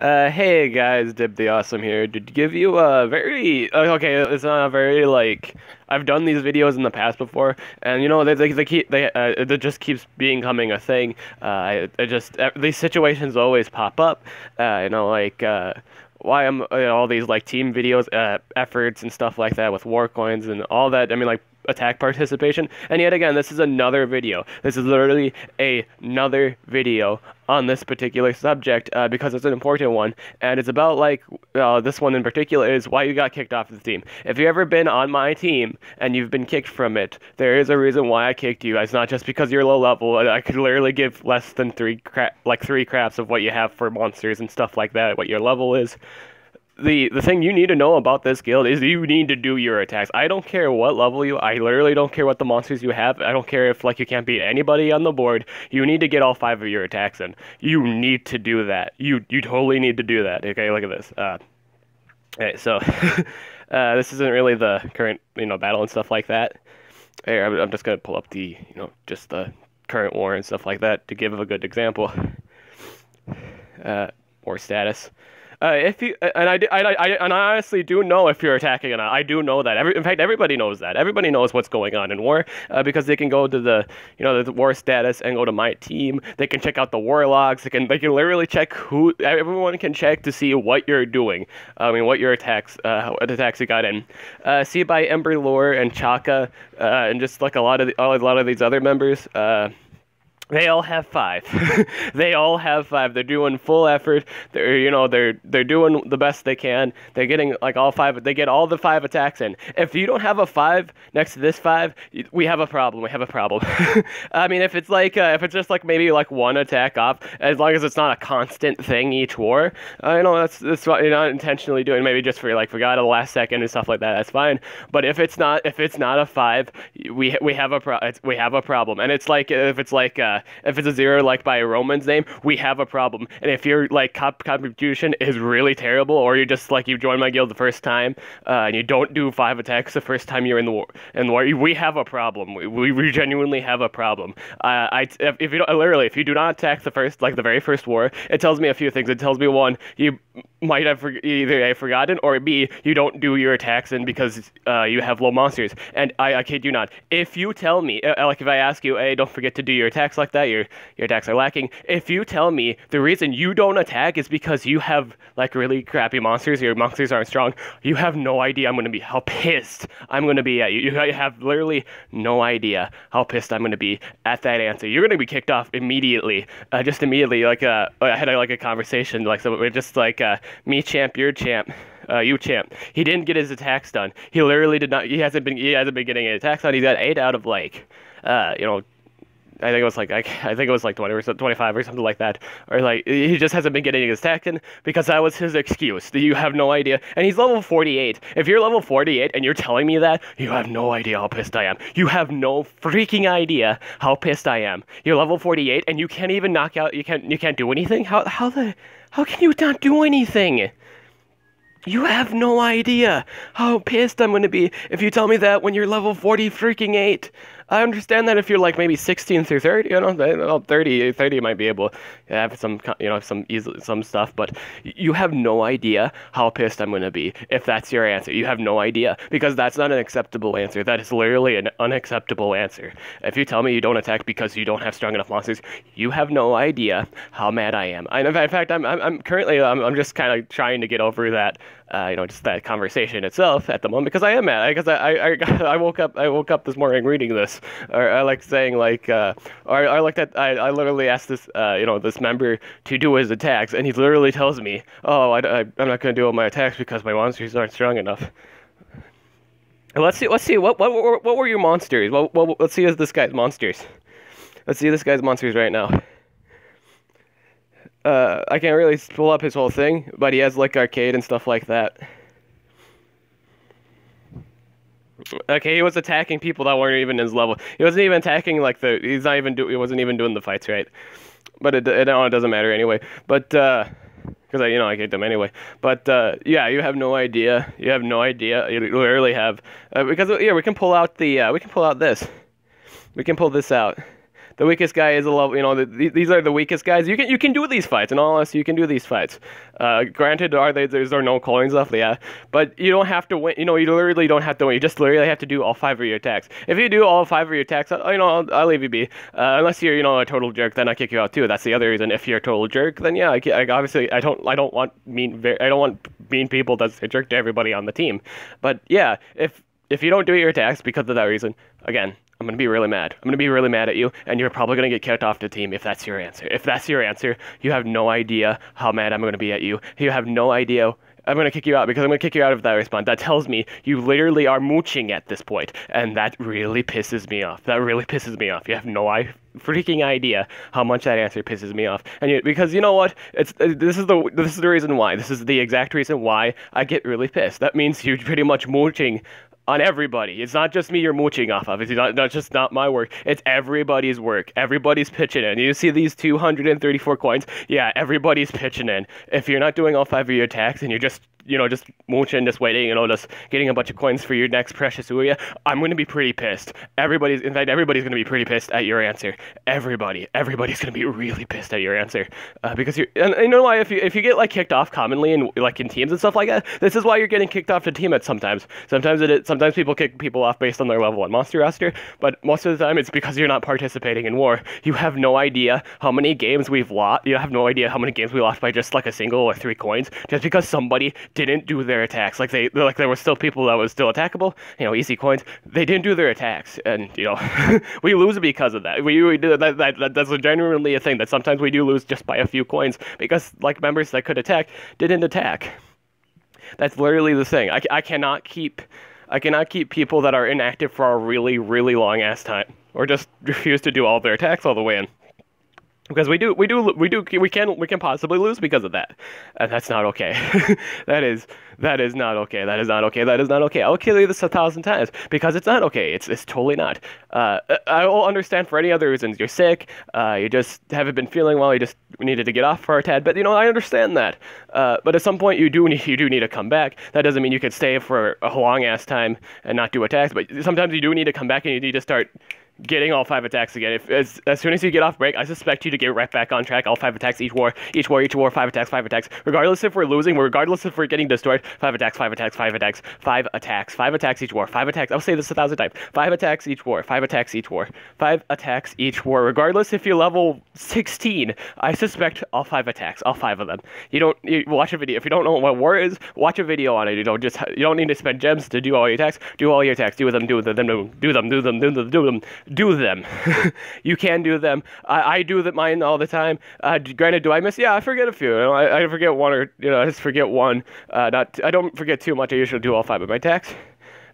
Hey guys, Dib the Awesome here. To give you a very okay, it's not a very like I've done these videos in the past before, and you know they keep they it just keeps becoming a thing. I just these situations always pop up. Why I'm all these like team videos, efforts and stuff like that with war coins and all that. I mean like attack participation. And yet again, this is another video. This is literally another video on this particular subject because it's an important one, and it's about like this one in particular is why you got kicked off the team. If you've ever been on my team and you've been kicked from it, there is a reason why I kicked you. It's not just because you're low level. I could literally give less than three craps of what you have for monsters and stuff like that, what your level is. The thing you need to know about this guild is you need to do your attacks. I don't care what level I literally don't care what the monsters you have. I don't care if like you can't beat anybody on the board. You need to get all 5 of your attacks in. You need to do that. You totally need to do that. Okay, look at this. Okay, so this isn't really the current battle and stuff like that. Here, I'm just gonna pull up the just the current war and stuff like that to give a good example. War status. If you and I honestly do know if you're attacking or not. I do know that. In fact, everybody knows that. Everybody knows what's going on in war because they can go to the the war status and go to my team. They can check out the war logs. They can literally check who everyone can check to see what you're doing. I mean, what your attacks, what attacks you got in. See by Ember Lore and Chaka and just like a lot of these other members. They all have 5. They all have 5. They're doing full effort. They're doing the best they can. They're getting like all 5. They get all the 5 attacks in. If you don't have a 5 next to this 5, we have a problem. We have a problem. I mean, if it's like if it's just like maybe like one attack off, as long as it's not a constant thing each war, that's what you're not intentionally doing. Maybe just for like forgot at the last second and stuff like that. That's fine. But if it's not a 5, we have a problem. And it's like if it's a 0 like by a Roman's name, we have a problem. And if your like contribution is really terrible, or you're just like you joined my guild the first time and you don't do 5 attacks the first time you're in the war, we have a problem. We genuinely have a problem. If you do not attack the very first war, it tells me a few things. It tells me, one, you might have either forgotten, or B, you don't do your attacks in because you have low monsters. And I kid you not, if you tell me like if I ask you, hey, don't forget to do your attacks like that, your attacks are lacking. If you tell me the reason you don't attack is because you have like really crappy monsters, your monsters aren't strong, you have no idea how pissed I'm gonna be at you. You have literally no idea how pissed I'm gonna be at that answer. You're gonna be kicked off immediately, just immediately. Like I had a conversation, like, so we're just like me champ, you're champ. You champ. He didn't get his attacks done. He literally did not. He hasn't been getting his attacks done. He's got 8 out of like, I think it was like 20 or 25 or something like that. Or like he just hasn't been getting his attacks in because that was his excuse. You have no idea. And he's level 48. If you're level 48 and you're telling me that, you have no idea how pissed I am. You have no freaking idea how pissed I am. You're level 48 and you can't even knock out. You can't do anything. How can you not do anything? You have no idea how pissed I'm going to be if you tell me that when you're level 40 freaking 8. I understand that if you're like maybe 16 through 30, 30 might be able to have some stuff, but you have no idea how pissed I'm going to be if that's your answer. You have no idea, because that's not an acceptable answer. That is literally an unacceptable answer. If you tell me you don't attack because you don't have strong enough monsters, you have no idea how mad I am. In fact, I'm currently just kind of trying to get over that. Just that conversation itself at the moment, because I am mad. Because I woke up this morning reading this, or I like saying like, or I like that I literally asked this this member to do his attacks, and he literally tells me, oh, I'm not going to do all my attacks because my monsters aren't strong enough. Let's see what were your monsters? Well, let's see this guy's monsters. Let's see this guy's monsters right now. I can't really pull up his whole thing, but he has like arcade and stuff like that. Okay, he was attacking people that weren't even his level. He wasn't even attacking like he wasn't even doing the fights right. But it doesn't matter anyway. But because I kicked him anyway. But yeah, you have no idea. You have no idea. You literally have because we can pull out this. We can pull this out. The weakest guy is a level. These are the weakest guys. You can do these fights. In all honesty, you can do these fights. Granted, there's no coins left, yeah, but you don't have to win. You literally don't have to win. You just literally have to do all 5 of your attacks. If you do all 5 of your attacks, I'll leave you be. Unless you're a total jerk, then I kick you out too. That's the other reason. If you're a total jerk, then yeah, obviously I don't want mean people that's a jerk to everybody on the team. But yeah, if you don't do your attacks because of that reason, again, I'm going to be really mad. I'm going to be really mad at you, and you're probably going to get kicked off the team if that's your answer. If that's your answer, you have no idea how mad I'm going to be at you. You have no idea. I'm going to kick you out because I'm going to kick you out of that response. That tells me you literally are mooching at this point, and that really pisses me off. That really pisses me off. You have no freaking idea how much that answer pisses me off. And because you know what? This is the reason why. This is the exact reason why I get really pissed. That means you're pretty much mooching on everybody. It's not just me you're mooching off of. It's not my work. It's everybody's work. Everybody's pitching in. You see these 234 coins? Yeah, everybody's pitching in. If you're not doing all 5 of your attacks and you're just mooching, just waiting, just getting a bunch of coins for your next precious Ouya, I'm going to be pretty pissed. Everybody's going to be pretty pissed at your answer. Everybody's going to be really pissed at your answer. Because and you know why? If you get kicked off commonly in teams and stuff like that, this is why you're getting kicked off the team at sometimes. Sometimes people kick people off based on their level 1 monster roster, but most of the time it's because you're not participating in war. You have no idea how many games we've lost. You have no idea how many games we lost by just a single or 3 coins, just because somebody didn't do their attacks. There were still people that was still attackable, easy coins. They didn't do their attacks, and we lose because of that. We do that's genuinely a thing that sometimes we do lose just by a few coins because members that could attack didn't attack. That's literally the thing. I cannot keep people that are inactive for a really, really long ass time, or just refuse to do all their attacks all the way in. Because we can possibly lose because of that, and that's not okay. that is not okay. That is not okay. That is not okay. I'll kill you this 1,000 times because it's not okay. It's totally not. I will understand for any other reasons. You're sick. You just haven't been feeling well. You just needed to get off for a tad. But I understand that. But at some point you do need to come back. That doesn't mean you can stay for a long ass time and not do attacks. But sometimes you do need to come back and you need to start getting all 5 attacks again. As soon as you get off break, I suspect you to get right back on track. All 5 attacks, each war, 5 attacks. Regardless if we're losing, regardless if we're getting destroyed, 5 attacks, 5 attacks, 5 attacks, 5 attacks, 5 attacks each war, 5 attacks. I'll say this 1,000 times. 5 attacks each war, 5 attacks each war, 5 attacks each war. Regardless if you're level 16, I suspect all 5 attacks, all 5 of them. You watch a video. If you don't know what war is, watch a video on it. You don't need to spend gems to do all your attacks. Do all your attacks. Do them. Do them. You can do them. I do mine all the time. Granted, do I miss? Yeah, I forget a few. I forget one, or I just forget one. I don't forget too much. I usually do all 5 of my attacks.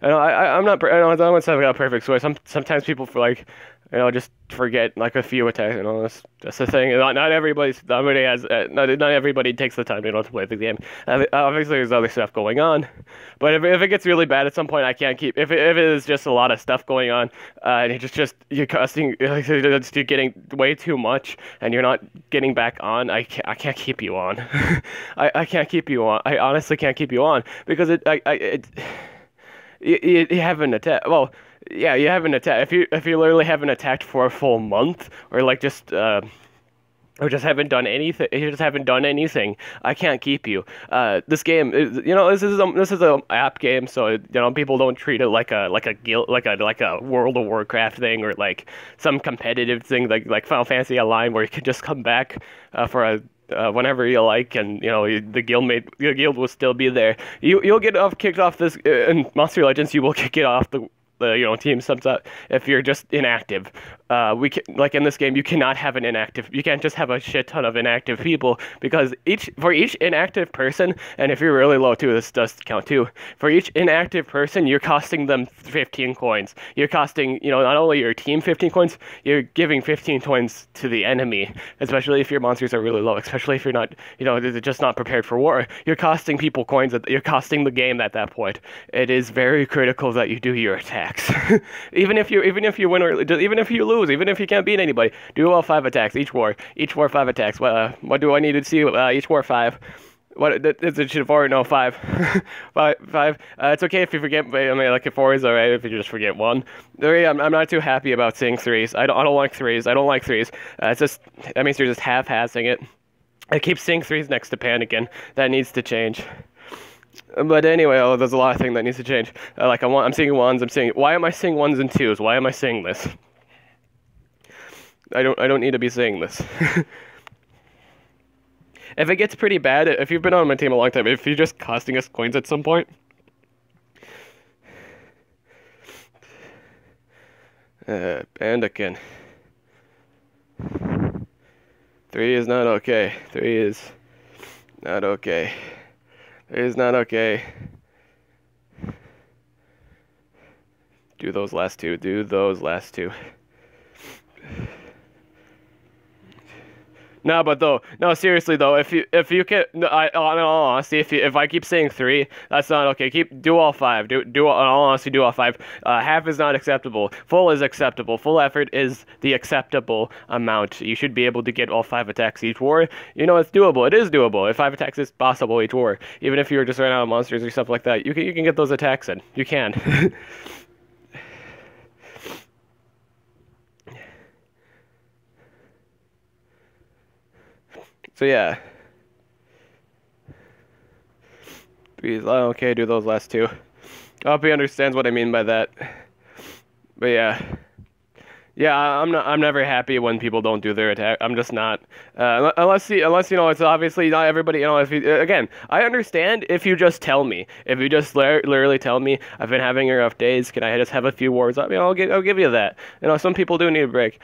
I'm not. I don't have a perfect score. Sometimes people just forget a few attacks. That's the thing. Not everybody takes the time to play the game. Obviously, there's other stuff going on, but if it gets really bad at some point, I can't keep. If it is just a lot of stuff going on, and you're costing, you're getting way too much, and you're not getting back on, I can't keep you on. I can't keep you on. I honestly can't keep you on because you haven't attacked. Well, yeah, you haven't attacked. If you literally haven't attacked for a full month, or just haven't done anything. You just haven't done anything. I can't keep you. This game, this is a app game, so people don't treat it like a guild, like a World of Warcraft thing, or some competitive thing like Final Fantasy Online, where you can just come back for a. Whenever you like, and the guild will still be there. You'll get kicked off this in Monster Legends. You will get off the team sometimes if you're just inactive. In this game, you cannot have an inactive. You can't just have a shit ton of inactive people, because for each inactive person, and if you're really low too, this does count too. For each inactive person, you're costing them 15 coins. You're costing not only your team 15 coins, you're giving 15 coins to the enemy. Especially if your monsters are really low. Especially if you're not they're just not prepared for war. You're costing people coins. You're costing the game at that point. It is very critical that you do your attacks. even if you win, or even if you lose, even if you can't beat anybody, do all 5 attacks each war. 5 attacks. What do I need to see? Each war 5. What it should 4? No, 5. 5. It's okay if you forget. I mean, like, 4 is alright if you just forget 1. 3. I'm not too happy about seeing 3s. I don't like 3s. I don't like 3s. It's just that means you're just half-assing it. I keep seeing 3s next to Panikin. That needs to change. But anyway, there's a lot of things that needs to change. Like I'm seeing 1s. I'm seeing. Why am I seeing 1s and 2s? Why am I seeing this? I don't need to be seeing this. If it gets pretty bad, if you've been on my team a long time, if you're just costing us coins at some point. And again. 3 is not okay. 3 is not okay. 3 is not okay. Do those last 2. Do those last 2. No, but no, seriously though, if you can, no, in all honesty, if I keep saying 3, that's not okay. Do all 5. Do in all honesty, do all 5. Half is not acceptable. Full is acceptable. Full effort is the acceptable amount. You should be able to get all 5 attacks each war. You know, it's doable. It is doable. If 5 attacks is possible each war, even if you're just running out of monsters or stuff like that, you can get those attacks in. You can. So yeah. 3 is okay, do those last 2. I hope he understands what I mean by that. But yeah. Yeah, I'm never happy when people don't do their attack. I'm just not. Unless you know, it's obviously not everybody. You know, if you, again, I understand if you just tell me. If you just literally tell me I've been having rough days. Can I just have a few wars up? You know, I'll give you that. You know, some people do need a break.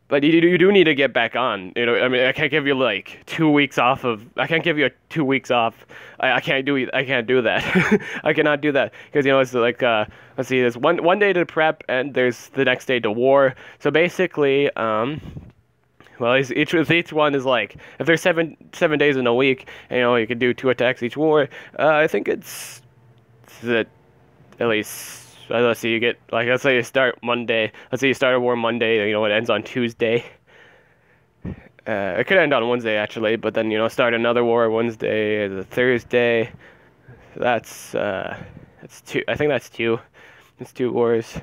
But you do need to get back on. You know, I mean, I can't give you like 2 weeks off of. I can't give you 2 weeks off. I can't do that. I cannot do that because you know it's like let's see, there's one day to prep and there's the next day to war. So basically, well, each one is like if there's seven days in a week, and, you know, you can do 2 attacks each war. I think it's at least. Let's see, you get, like, let's say you start Monday. Let's say you start a war Monday, you know, it ends on Tuesday. It could end on Wednesday, actually, but then, you know, start another war Wednesday, the Thursday. That's 2. I think that's 2. It's 2 wars.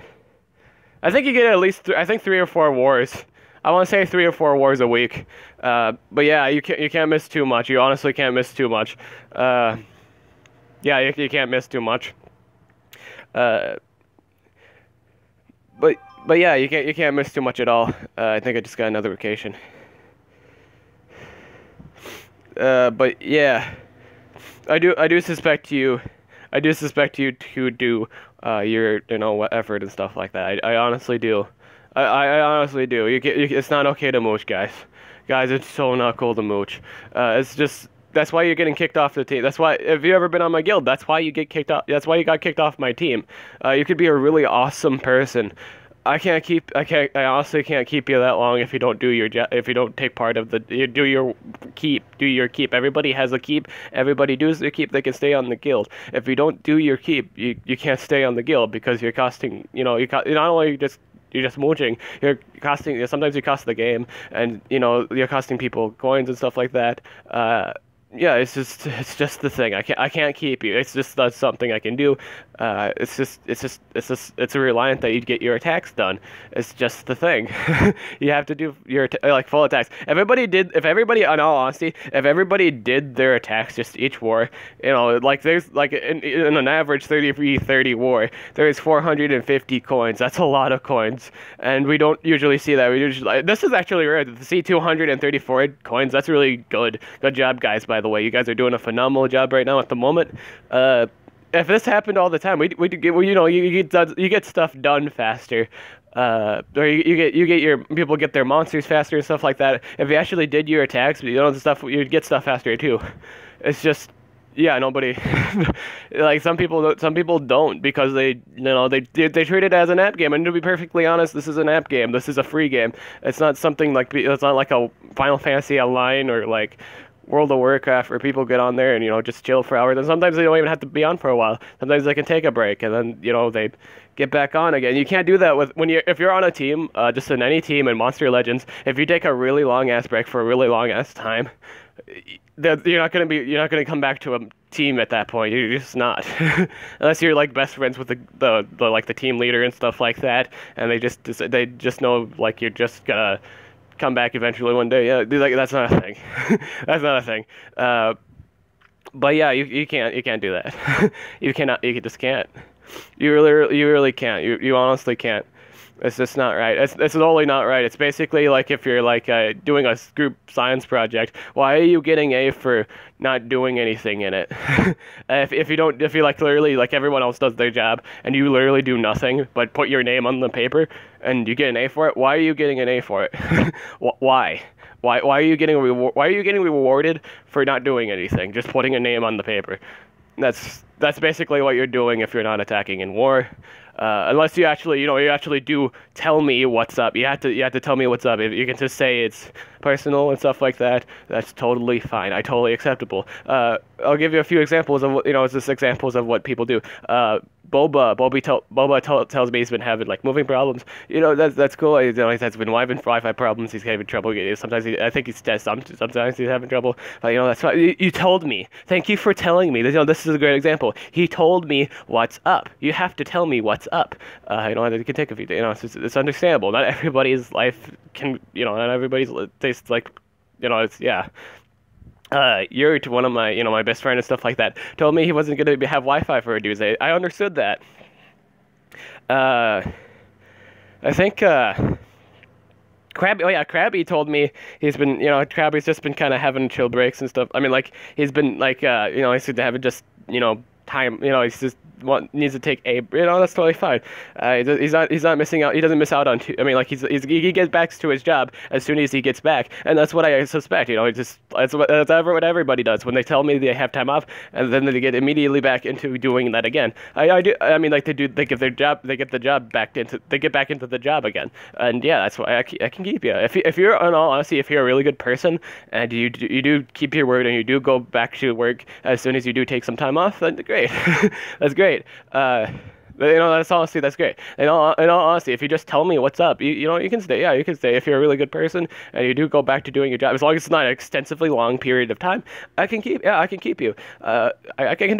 I think you get at least, I think 3 or 4 wars. I want to say 3 or 4 wars a week. But yeah, you can't miss too much. You honestly can't miss too much. Yeah, you can't miss too much. But yeah, you can't miss too much at all. I think I just got another vacation. But yeah, I do suspect you. I do suspect you to do your, you know, effort and stuff like that. I honestly do. I honestly do. It's not okay to mooch, guys. Guys, it's so not cool to mooch. It's just. That's why you're getting kicked off the team. That's why, if you've ever been on my guild, that's why you get kicked off. That's why you got kicked off my team. You could be a really awesome person. I honestly can't keep you that long if you don't do if you don't take part of do your keep. Everybody has a keep. Everybody does their keep. They can stay on the guild. If you don't do your keep, you can't stay on the guild because you're costing. You know, not only you're just mooching. You're costing. Sometimes you cost the game, and you know you're costing people coins and stuff like that. Yeah, it's just the thing. I can't keep you. It's just that's something I can do. It's a reliant that you get your attacks done. It's just the thing. You have to do your like full attacks. If everybody, in all honesty, if everybody did their attacks just each war, you know, like there's like in an average 30 war, there's 450 coins. That's a lot of coins, and we don't usually see that. We usually this is actually rare to see 234 coins. That's really good. Good job, guys. By the way, you guys are doing a phenomenal job right now at the moment. If this happened all the time, you get stuff done faster, or you get your people get their monsters faster and stuff like that. If you actually did your attacks, you know, the stuff, you'd get stuff faster too. It's just, yeah, nobody like some people don't because they treat it as an app game. And to be perfectly honest, this is an app game. This is a free game. It's not something like it's not like a Final Fantasy Online or like World of Warcraft where people get on there and, you know, just chill for hours, and sometimes they don't even have to be on for a while. Sometimes they can take a break and then, you know, they get back on again. You can't do that if you're on a team, just in any team in Monster Legends. If you take a really long ass break for a really long ass time, you're not gonna come back to a team at that point. You're just not, unless you're like best friends with the like the team leader and stuff like that, and they just know like you're just gonna come back eventually one day. Yeah, like that's not a thing. That's not a thing. But yeah, you can't do that. You just can't. You really can't. You honestly can't. It's just not right. It's totally not right. It's basically like if you're like doing a group science project, why are you getting A for not doing anything in it? If you like literally like everyone else does their job and you literally do nothing but put your name on the paper and you get an A for it, why are you getting an A for it? Why? Why are you getting rewarded for not doing anything, just putting a name on the paper? That's basically what you're doing if you're not attacking in war. Unless you actually, you actually do tell me what's up. You have to tell me what's up. If you can just say it's personal and stuff like that, that's totally fine. Totally acceptable. I'll give you a few examples of it's just examples of what people do. Boba tells me he's been having like moving problems. That's cool. He has been having Wi-Fi problems. He's having trouble. Sometimes I think he's sometimes he's having trouble. But that's fine. You told me. Thank you for telling me. This is a great example. He told me what's up. You have to tell me what's up. It can take a few days. It's understandable. Not everybody's life can. Not everybody's tastes like. It's yeah. Yurt, one of my, my best friend and stuff like that, told me he wasn't going to have Wi-Fi for a Tuesday. I understood that. I think, Krabby told me he's been, Krabby's just been kind of having chill breaks and stuff. I mean, like, he's been, like, he's having just, time, he's just needs to take a, that's totally fine. He's not missing out. He doesn't miss out on. He gets back to his job as soon as he gets back, and that's what I suspect. That's what everybody does when they tell me they have time off, and then they get immediately back into doing that again. I do. I mean, like they get the job back into. They get back into the job again, and yeah, that's why I can keep you. If you're in all honesty, if you're a really good person and you do keep your word and you do go back to work as soon as you do take some time off, then great. That's great. That's honestly, that's great. In all honesty, if you just tell me what's up, you can stay. Yeah, you can stay if you're a really good person and you do go back to doing your job. As long as it's not an extensively long period of time, I can keep you. I can do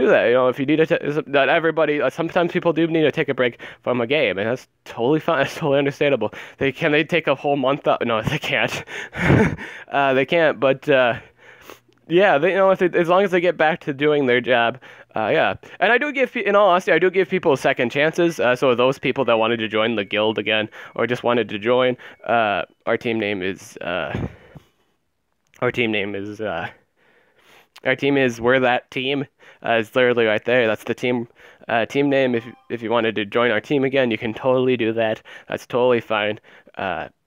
that. If you need that everybody. Sometimes people do need to take a break from a game, and that's totally fine. That's totally understandable. They take a whole month up? No, they can't. They can't. But yeah, as long as they get back to doing their job, yeah. And in all honesty, I do give people second chances. So those people that wanted to join the guild again, or just wanted to join, our team is We're That Team. It's literally right there. That's the team name. If you wanted to join our team again, you can totally do that. That's totally fine.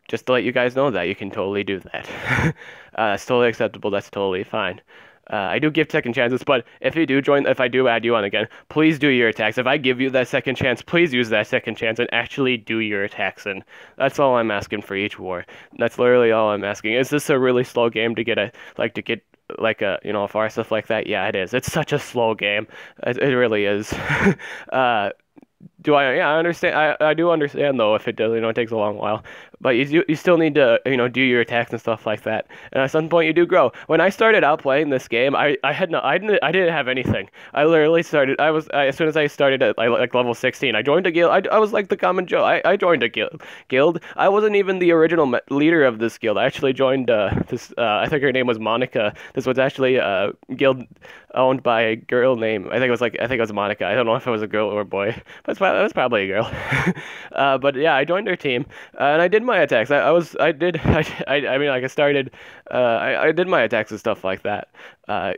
Just to let you guys know that you can totally do that. That's totally acceptable. That's totally fine. I do give second chances, but if I do add you on again, please do your attacks. If I give you that second chance, please use that second chance and actually do your attacks. And that's all I'm asking for each war. That's literally all I'm asking. Is this a really slow game to get far stuff like that? Yeah, it is. It's such a slow game. It really is. I understand. I do understand though if it does, it takes a long while. But you still need to, do your attacks and stuff like that. And at some point you do grow. When I started out playing this game, I didn't have anything. I literally started. As soon as I started at like level 16, I joined a guild. I was like the common Joe. I joined a guild. I wasn't even the original leader of this guild. I actually joined this. I think her name was Monica. This was actually a guild owned by a girl named. I think it was Monica. I don't know if it was a girl or a boy, but it was probably a girl. But yeah, I joined her team and I did my attacks. I did my attacks and stuff like that.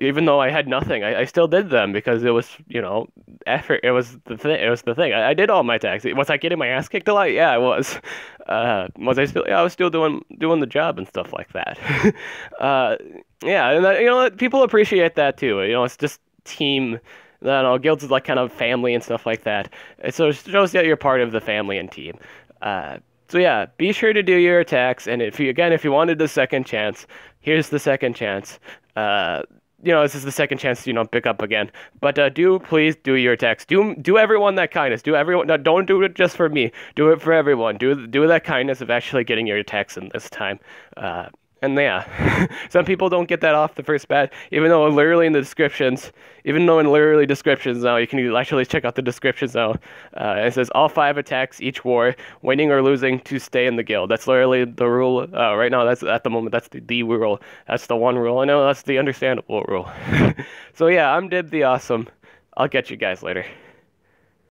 Even though I had nothing, I still did them because it was, effort. It was the thing. I did all my attacks. Was I getting my ass kicked a lot? Yeah, I was. Was I still? Yeah, I was still doing the job and stuff like that. Yeah, and people appreciate that too. It's just team. Guilds is like kind of family and stuff like that. It shows that you're part of the family and team. So yeah, be sure to do your attacks, and if you wanted the second chance, here's the second chance. This is the second chance to pick up again. But please do your attacks. Do everyone that kindness. Do everyone. No, don't do it just for me. Do it for everyone. Do that kindness of actually getting your attacks in this time. And yeah, some people don't get that off the first bat, even though literally in the descriptions, even though in literally descriptions now, you can actually check out the descriptions now. It says all 5 attacks each war, winning or losing to stay in the guild. That's literally the rule. Right now, that's at the moment, that's the rule. That's the one rule. I know that's the understandable rule. So yeah, I'm Dib the Awesome. I'll catch you guys later.